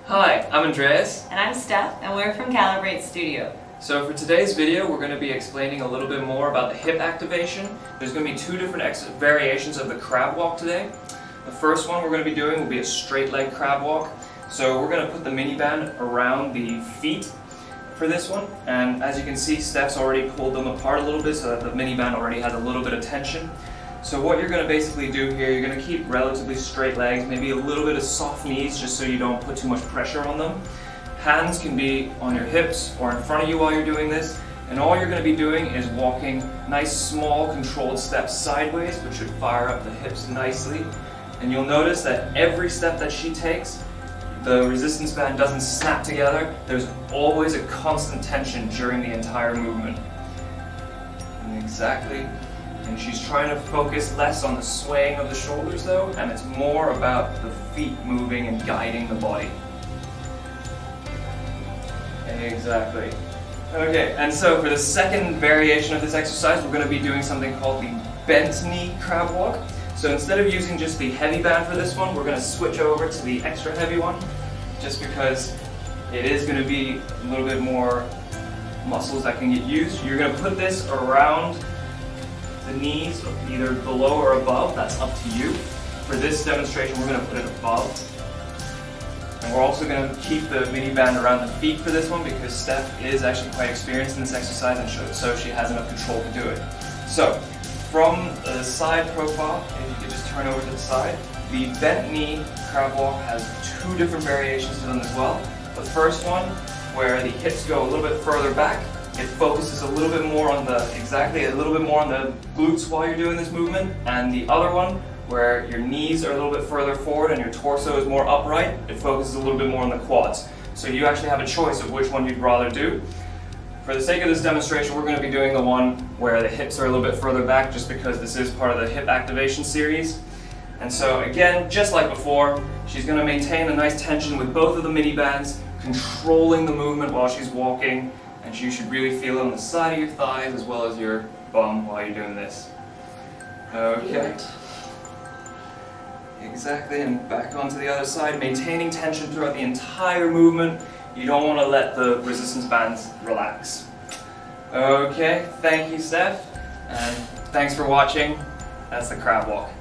Hi, I'm Andreas. And I'm Steph, and we're from Calibrate Studio. So for today's video, we're going to be explaining a little bit more about the hip activation. There's going to be two different variations of the crab walk today. The first one we're going to be doing will be a straight leg crab walk. So we're going to put the mini band around the feet for this one. And as you can see, Steph's already pulled them apart a little bit so that the mini band already has a little bit of tension. So what you're going to basically do here, you're going to keep relatively straight legs, maybe a little bit of soft knees just so you don't put too much pressure on them. Hands can be on your hips or in front of you while you're doing this, and all you're going to be doing is walking nice small controlled steps sideways, which should fire up the hips nicely. And you'll notice that every step that she takes, the resistance band doesn't snap together. There's always a constant tension during the entire movement. And she's trying to focus less on the swaying of the shoulders though, and it's more about the feet moving and guiding the body. Exactly. Okay, and so for the second variation of this exercise, we're going to be doing something called the bent knee crab walk. So instead of using just the heavy band for this one, we're going to switch over to the extra heavy one, just because it is going to be a little bit more muscles that can get used. You're going to put this around the knees, either below or above, that's up to you. For this demonstration, we're going to put it above. And we're also going to keep the mini band around the feet for this one because Steph is actually quite experienced in this exercise and so she has enough control to do it. So, from the side profile, if you could just turn over to the side, the bent knee crab walk has two different variations to them as well. The first one, where the hips go a little bit further back, it focuses a little bit more on the glutes while you're doing this movement, and the other one, where your knees are a little bit further forward and your torso is more upright, it focuses a little bit more on the quads. So you actually have a choice of which one you'd rather do. For the sake of this demonstration, we're going to be doing the one where the hips are a little bit further back just because this is part of the hip activation series. And so again, just like before, she's going to maintain a nice tension with both of the mini bands, controlling the movement while she's walking, and you should really feel it on the side of your thighs as well as your bum while you're doing this. Okay. Exactly, and back onto the other side, maintaining tension throughout the entire movement. You don't want to let the resistance bands relax. Okay, thank you, Steph, and thanks for watching. That's the crab walk.